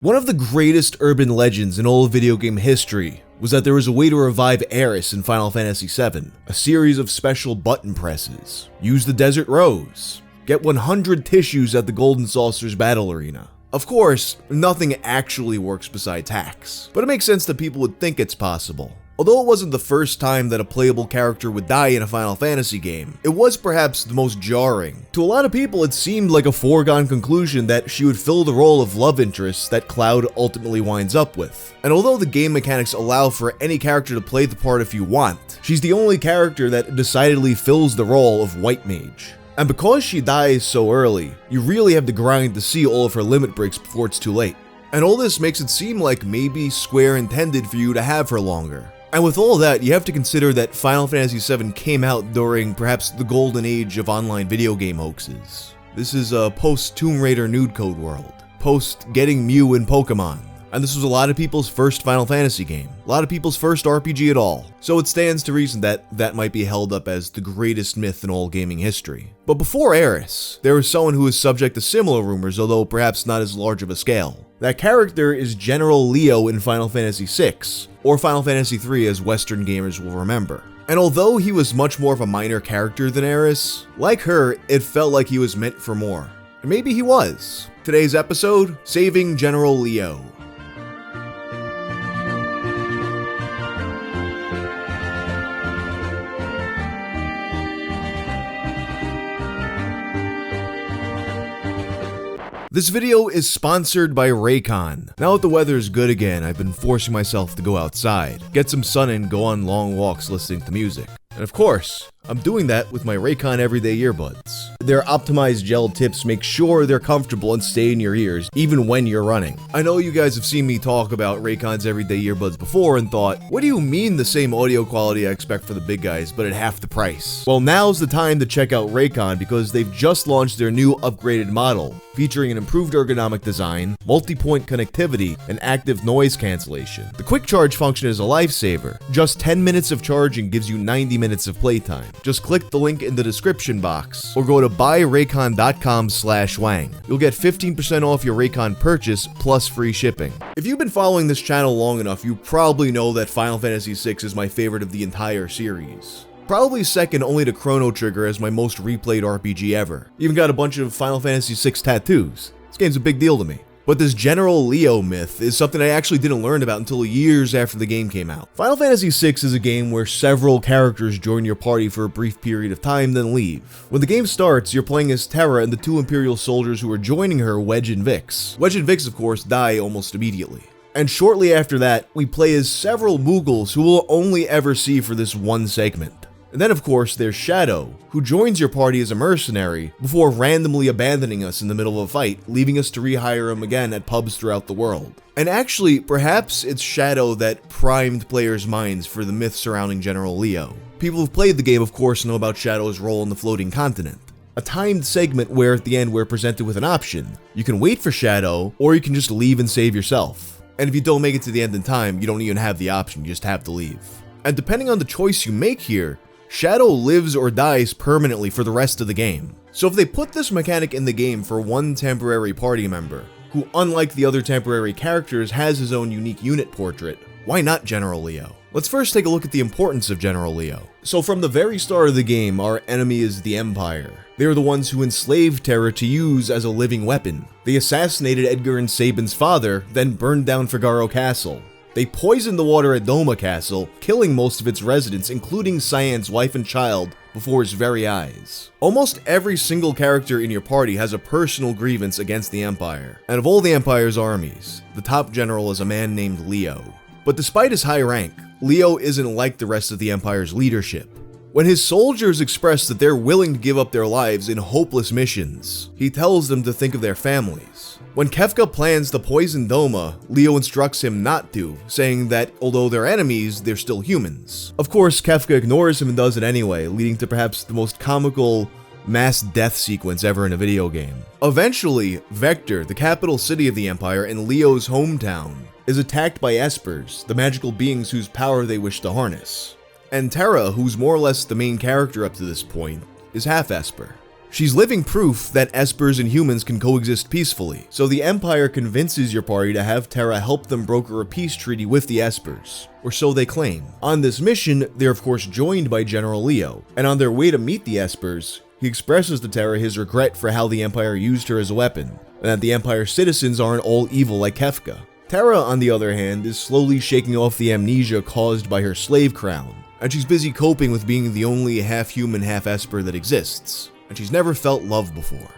One of the greatest urban legends in all of video game history was that there was a way to revive Aeris in Final Fantasy VII, a series of special button presses. Use the Desert Rose. Get 100 tissues at the Golden Saucer's battle arena. Of course, nothing actually works besides hacks, but it makes sense that people would think it's possible. Although it wasn't the first time that a playable character would die in a Final Fantasy game, it was perhaps the most jarring. To a lot of people, it seemed like a foregone conclusion that she would fill the role of love interest that Cloud ultimately winds up with. And although the game mechanics allow for any character to play the part if you want, she's the only character that decidedly fills the role of White Mage. And because she dies so early, you really have to grind to see all of her limit breaks before it's too late. And all this makes it seem like maybe Square intended for you to have her longer. And with all that, you have to consider that Final Fantasy VII came out during perhaps the golden age of online video game hoaxes. This is a post-Tomb Raider nude code world, post-getting Mew in Pokemon, and this was a lot of people's first Final Fantasy game, a lot of people's first RPG at all, so it stands to reason that that might be held up as the greatest myth in all gaming history. But before Aeris, there was someone who was subject to similar rumors, although perhaps not as large of a scale. That character is General Leo in Final Fantasy VI, or Final Fantasy III as Western gamers will remember. And although he was much more of a minor character than Aeris, like her, it felt like he was meant for more. And maybe he was. Today's episode, Saving General Leo. This video is sponsored by Raycon. Now that the weather is good again, I've been forcing myself to go outside, get some sun and go on long walks listening to music. And of course, I'm doing that with my Raycon Everyday Earbuds. Their optimized gel tips make sure they're comfortable and stay in your ears, even when you're running. I know you guys have seen me talk about Raycon's Everyday Earbuds before and thought, what do you mean the same audio quality I expect for the big guys, but at half the price? Well, now's the time to check out Raycon because they've just launched their new upgraded model, featuring an improved ergonomic design, multi-point connectivity, and active noise cancellation. The quick charge function is a lifesaver. Just 10 minutes of charging gives you 90 minutes of playtime. Just click the link in the description box or go to buyraycon.com/wang. You'll get 15% off your Raycon purchase plus free shipping. If you've been following this channel long enough, you probably know that Final Fantasy VI is my favorite of the entire series. Probably second only to Chrono Trigger as my most replayed RPG ever. Even got a bunch of Final Fantasy VI tattoos. This game's a big deal to me. But this General Leo myth is something I actually didn't learn about until years after the game came out. Final Fantasy VI is a game where several characters join your party for a brief period of time, then leave. When the game starts, you're playing as Terra and the two Imperial soldiers who are joining her, Wedge and Vix. Wedge and Vix, of course, die almost immediately. And shortly after that, we play as several Moogles who we'll only ever see for this one segment. And then of course there's Shadow, who joins your party as a mercenary before randomly abandoning us in the middle of a fight, leaving us to rehire him again at pubs throughout the world. And actually, perhaps it's Shadow that primed players' minds for the myth surrounding General Leo. People who've played the game of course know about Shadow's role in the floating continent. A timed segment where at the end we're presented with an option. You can wait for Shadow, or you can just leave and save yourself. And if you don't make it to the end in time, you don't even have the option, you just have to leave. And depending on the choice you make here, Shadow lives or dies permanently for the rest of the game. So if they put this mechanic in the game for one temporary party member, who unlike the other temporary characters has his own unique unit portrait, why not General Leo? Let's first take a look at the importance of General Leo. So from the very start of the game, our enemy is the Empire. They are the ones who enslaved Terra to use as a living weapon. They assassinated Edgar and Sabin's father, then burned down Figaro Castle. They poisoned the water at Doma Castle, killing most of its residents, including Cyan's wife and child, before his very eyes. Almost every single character in your party has a personal grievance against the Empire. And of all the Empire's armies, the top general is a man named Leo. But despite his high rank, Leo isn't like the rest of the Empire's leadership. When his soldiers express that they're willing to give up their lives in hopeless missions, he tells them to think of their families. When Kefka plans to poison Doma, Leo instructs him not to, saying that although they're enemies, they're still humans. Of course, Kefka ignores him and does it anyway, leading to perhaps the most comical mass death sequence ever in a video game. Eventually, Vector, the capital city of the Empire and Leo's hometown, is attacked by Espers, the magical beings whose power they wish to harness. And Terra, who's more or less the main character up to this point, is half Esper. She's living proof that espers and humans can coexist peacefully, so the Empire convinces your party to have Terra help them broker a peace treaty with the espers, or so they claim. On this mission, they're of course joined by General Leo, and on their way to meet the espers, he expresses to Terra his regret for how the Empire used her as a weapon, and that the Empire's citizens aren't all evil like Kefka. Terra, on the other hand, is slowly shaking off the amnesia caused by her slave crown, and she's busy coping with being the only half-human, half-esper that exists, and she's never felt love before.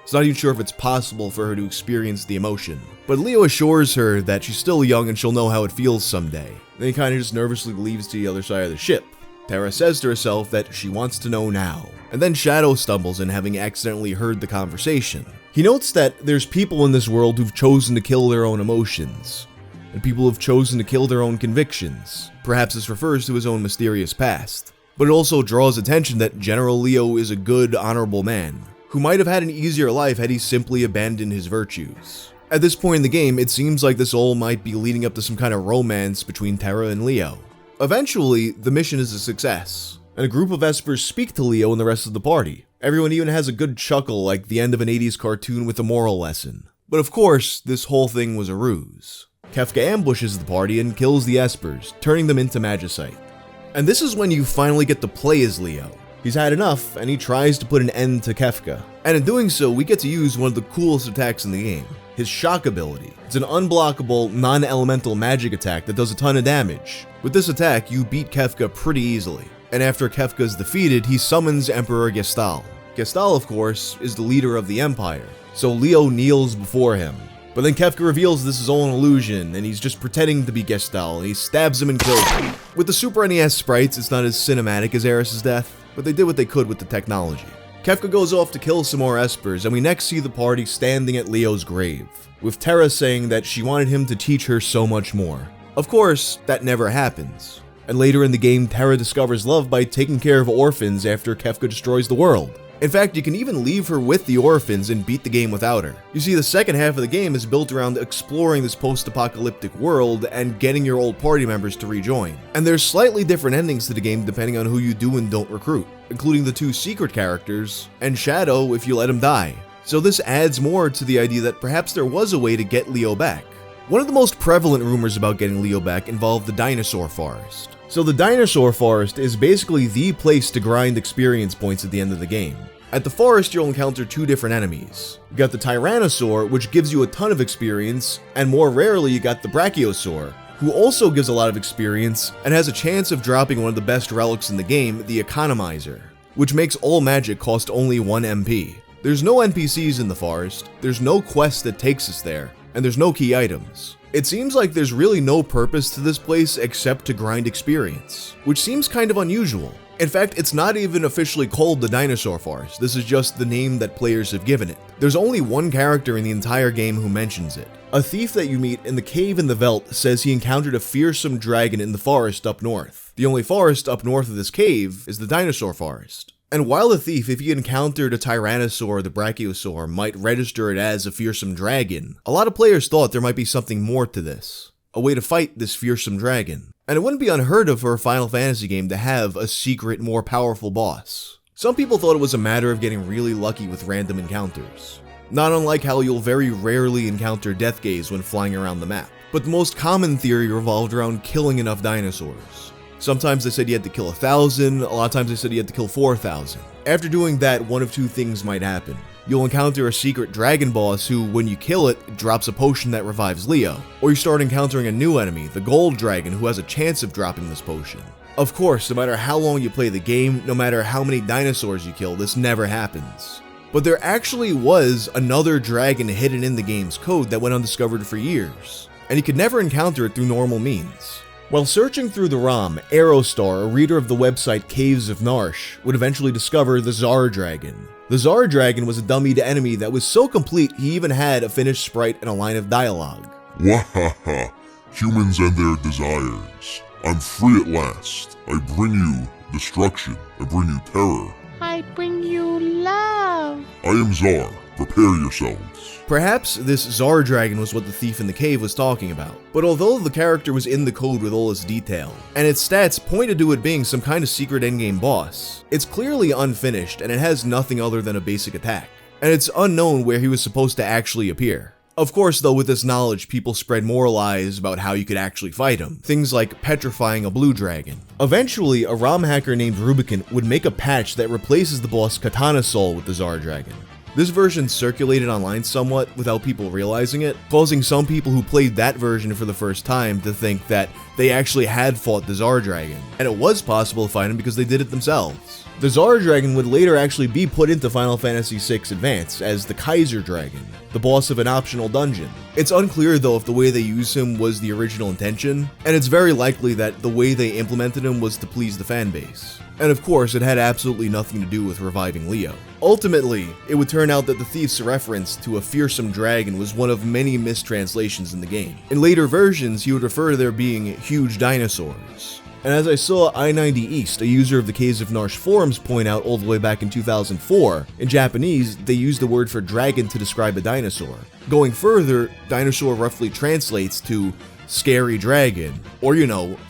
It's not even sure if it's possible for her to experience the emotion, but Leo assures her that she's still young and she'll know how it feels someday. Then he kinda just nervously leaves to the other side of the ship. Terra says to herself that she wants to know now, and then Shadow stumbles in, having accidentally heard the conversation. He notes that there's people in this world who've chosen to kill their own emotions, and people who've chosen to kill their own convictions. Perhaps this refers to his own mysterious past. But it also draws attention that General Leo is a good, honorable man, who might have had an easier life had he simply abandoned his virtues. At this point in the game, it seems like this all might be leading up to some kind of romance between Terra and Leo. Eventually, the mission is a success, and a group of espers speak to Leo and the rest of the party. Everyone even has a good chuckle like the end of an 80s cartoon with a moral lesson. But of course, this whole thing was a ruse. Kefka ambushes the party and kills the espers, turning them into magicite. And this is when you finally get to play as Leo. He's had enough, and he tries to put an end to Kefka. And in doing so, we get to use one of the coolest attacks in the game, his shock ability. It's an unblockable, non-elemental magic attack that does a ton of damage. With this attack, you beat Kefka pretty easily. And after Kefka is defeated, he summons Emperor Gestal. Gestal, of course, is the leader of the Empire, so Leo kneels before him. But then Kefka reveals this is all an illusion, and he's just pretending to be Gestal, and he stabs him and kills him. With the Super NES sprites, it's not as cinematic as Aeris' death, but they did what they could with the technology. Kefka goes off to kill some more espers, and we next see the party standing at Leo's grave, with Terra saying that she wanted him to teach her so much more. Of course, that never happens. And later in the game, Terra discovers love by taking care of orphans after Kefka destroys the world. In fact, you can even leave her with the orphans and beat the game without her. You see, the second half of the game is built around exploring this post-apocalyptic world and getting your old party members to rejoin. And there's slightly different endings to the game depending on who you do and don't recruit, including the two secret characters, and Shadow if you let him die. So this adds more to the idea that perhaps there was a way to get Leo back. One of the most prevalent rumors about getting Leo back involved the Dinosaur Forest. So the Dinosaur Forest is basically the place to grind experience points at the end of the game. At the forest, you'll encounter two different enemies. You got the Tyrannosaur, which gives you a ton of experience, and more rarely you got the Brachiosaur, who also gives a lot of experience and has a chance of dropping one of the best relics in the game, the Economizer, which makes all magic cost only 1 MP. There's no NPCs in the forest, there's no quest that takes us there, and there's no key items. It seems like there's really no purpose to this place except to grind experience, which seems kind of unusual. In fact, it's not even officially called the Dinosaur Forest, this is just the name that players have given it. There's only one character in the entire game who mentions it. A thief that you meet in the cave in the Veldt says he encountered a fearsome dragon in the forest up north. The only forest up north of this cave is the Dinosaur Forest. And while the thief, if he encountered a Tyrannosaur or the Brachiosaur, might register it as a fearsome dragon, a lot of players thought there might be something more to this, a way to fight this fearsome dragon. And it wouldn't be unheard of for a Final Fantasy game to have a secret, more powerful boss. Some people thought it was a matter of getting really lucky with random encounters, not unlike how you'll very rarely encounter Death Gaze when flying around the map. But the most common theory revolved around killing enough dinosaurs. Sometimes they said you had to kill 1,000, a lot of times they said you had to kill 4,000. After doing that, one of two things might happen. You'll encounter a secret dragon boss who, when you kill it, drops a potion that revives Leo. Or you start encountering a new enemy, the gold dragon, who has a chance of dropping this potion. Of course, no matter how long you play the game, no matter how many dinosaurs you kill, this never happens. But there actually was another dragon hidden in the game's code that went undiscovered for years, and you could never encounter it through normal means. While searching through the ROM, Aerostar, a reader of the website Caves of Narsh, would eventually discover the Zar Dragon. The Zar Dragon was a dummied enemy that was so complete he even had a finished sprite and a line of dialogue. Wahaha, humans and their desires. I'm free at last. I bring you destruction. I bring you terror. I bring you love. I am Zar, Prepare yourselves. Perhaps this Zar Dragon was what the thief in the cave was talking about, but although the character was in the code with all its detail, and its stats pointed to it being some kind of secret endgame boss, it's clearly unfinished and it has nothing other than a basic attack, and it's unknown where he was supposed to actually appear. Of course though, with this knowledge, people spread more lies about how you could actually fight him, things like petrifying a blue dragon. Eventually, a ROM hacker named Rubicon would make a patch that replaces the boss Katana Soul with the Zar Dragon. This version circulated online somewhat without people realizing it, causing some people who played that version for the first time to think that they actually had fought the Zar Dragon, and it was possible to fight him because they did it themselves. The Zar Dragon would later actually be put into Final Fantasy VI Advance as the Kaiser Dragon, the boss of an optional dungeon. It's unclear though if the way they used him was the original intention, and it's very likely that the way they implemented him was to please the fanbase. And of course, it had absolutely nothing to do with reviving Leo. Ultimately, it would turn out that the thief's reference to a fearsome dragon was one of many mistranslations in the game. In later versions, he would refer to there being huge dinosaurs. And as I saw I90 East, a user of the Caves of Narsh forums, point out all the way back in 2004, in Japanese, they use the word for dragon to describe a dinosaur. Going further, dinosaur roughly translates to scary dragon, or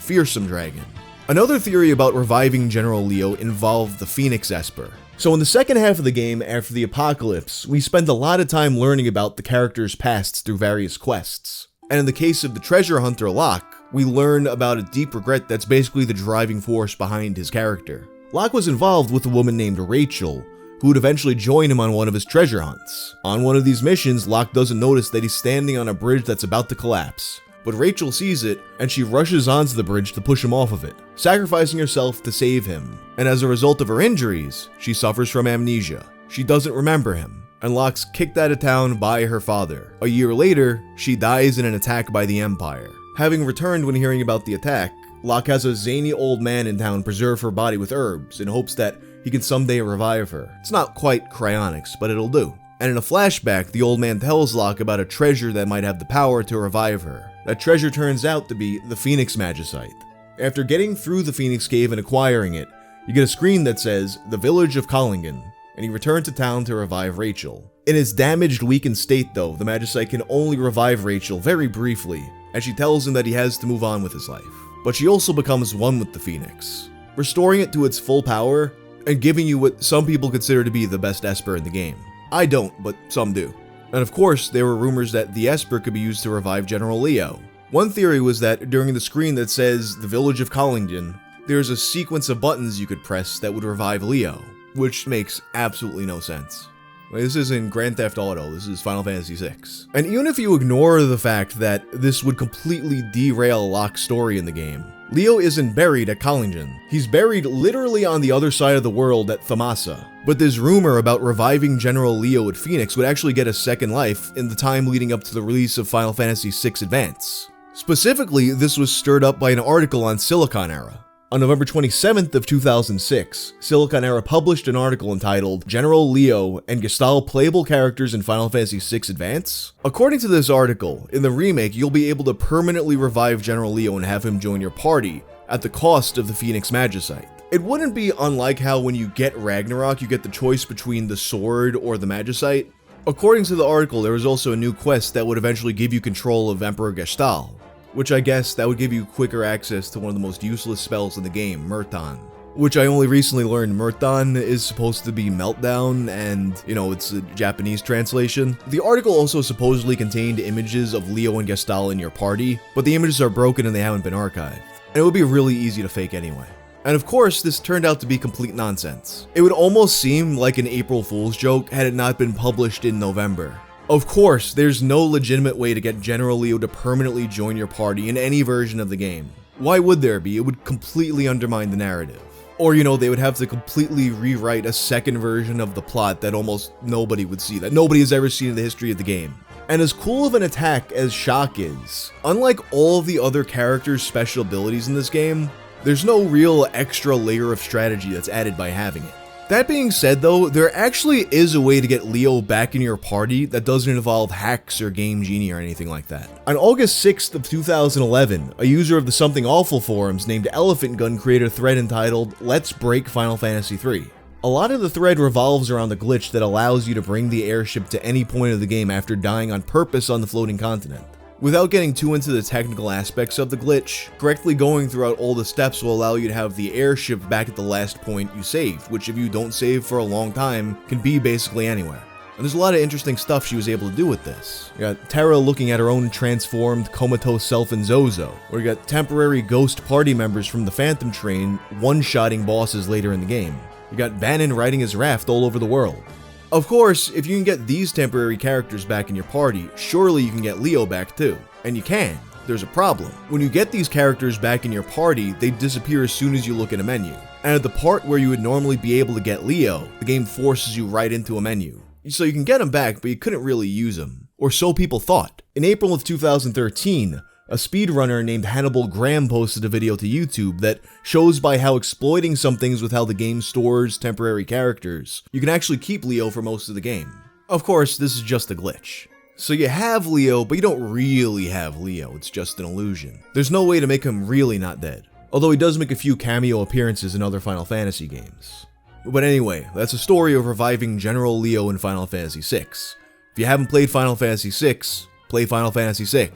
fearsome dragon. Another theory about reviving General Leo involved the Phoenix Esper. So in the second half of the game, after the apocalypse, we spent a lot of time learning about the character's pasts through various quests. And in the case of the treasure hunter Locke, we learn about a deep regret that's basically the driving force behind his character. Locke was involved with a woman named Rachel, who would eventually join him on one of his treasure hunts. On one of these missions, Locke doesn't notice that he's standing on a bridge that's about to collapse. But Rachel sees it, and she rushes onto the bridge to push him off of it, sacrificing herself to save him. And as a result of her injuries, she suffers from amnesia. She doesn't remember him, and Locke's kicked out of town by her father. A year later, she dies in an attack by the Empire. Having returned when hearing about the attack, Locke has a zany old man in town preserve her body with herbs in hopes that he can someday revive her. It's not quite cryonics, but it'll do. And in a flashback, the old man tells Locke about a treasure that might have the power to revive her. That treasure turns out to be the Phoenix Magicite. After getting through the Phoenix Cave and acquiring it, you get a screen that says, "The Village of Collingen," and he returned to town to revive Rachel. In his damaged, weakened state though, the Magicite can only revive Rachel very briefly, and she tells him that he has to move on with his life. But she also becomes one with the Phoenix, restoring it to its full power, and giving you what some people consider to be the best Esper in the game. I don't, but some do. And of course, there were rumors that the Esper could be used to revive General Leo. One theory was that during the screen that says the Village of Collingen, there's a sequence of buttons you could press that would revive Leo, which makes absolutely no sense. This isn't Grand Theft Auto, this is Final Fantasy VI. And even if you ignore the fact that this would completely derail Locke's story in the game, Leo isn't buried at Collingen. He's buried literally on the other side of the world at Thamasa. But this rumor about reviving General Leo at Phoenix would actually get a second life in the time leading up to the release of Final Fantasy VI Advance. Specifically, this was stirred up by an article on Silicon Era. On November 27th of 2006, Silicon Era published an article entitled General Leo and Gestalt Playable Characters in Final Fantasy VI Advance. According to this article, in the remake, you'll be able to permanently revive General Leo and have him join your party at the cost of the Phoenix Magicite. It wouldn't be unlike how when you get Ragnarok, you get the choice between the sword or the Magicite. According to the article, there was also a new quest that would eventually give you control of Emperor Gestalt, which I guess that would give you quicker access to one of the most useless spells in the game, Murton. Which I only recently learned Murton is supposed to be Meltdown, and, it's a Japanese translation. The article also supposedly contained images of Leo and Gestalt in your party, but the images are broken and they haven't been archived. And it would be really easy to fake anyway. And of course, this turned out to be complete nonsense. It would almost seem like an April Fool's joke had it not been published in November. Of course, there's no legitimate way to get General Leo to permanently join your party in any version of the game. Why would there be? It would completely undermine the narrative. Or, they would have to completely rewrite a second version of the plot that almost nobody would see, that nobody has ever seen in the history of the game. And as cool of an attack as Shock is, unlike all of the other characters' special abilities in this game, there's no real extra layer of strategy that's added by having it. That being said though, there actually is a way to get Leo back in your party that doesn't involve hacks or Game Genie or anything like that. On August 6th of 2011, a user of the Something Awful forums named Elephant Gun created a thread entitled, "Let's Break Final Fantasy III." A lot of the thread revolves around the glitch that allows you to bring the airship to any point of the game after dying on purpose on the floating continent. Without getting too into the technical aspects of the glitch, correctly going throughout all the steps will allow you to have the airship back at the last point you saved, which if you don't save for a long time, can be basically anywhere. And there's a lot of interesting stuff she was able to do with this. You got Terra looking at her own transformed, comatose self in Zozo, or you got temporary ghost party members from the Phantom Train one-shotting bosses later in the game. You got Bannon riding his raft all over the world. Of course, if you can get these temporary characters back in your party, surely you can get Leo back too. And you can. There's a problem. When you get these characters back in your party, they disappear as soon as you look at a menu. And at the part where you would normally be able to get Leo, the game forces you right into a menu. So you can get him back, but you couldn't really use him. Or so people thought. In April of 2013, a speedrunner named Hannibal Graham posted a video to YouTube that shows by how exploiting some things with how the game stores temporary characters, you can actually keep Leo for most of the game. Of course, this is just a glitch. So you have Leo, but you don't really have Leo, it's just an illusion. There's no way to make him really not dead, although he does make a few cameo appearances in other Final Fantasy games. But anyway, that's a story of reviving General Leo in Final Fantasy VI. If you haven't played Final Fantasy VI, play Final Fantasy VI.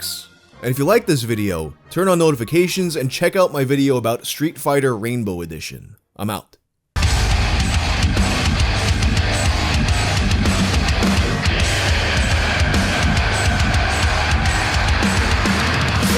And if you like this video, turn on notifications and check out my video about Street Fighter Rainbow Edition. I'm out.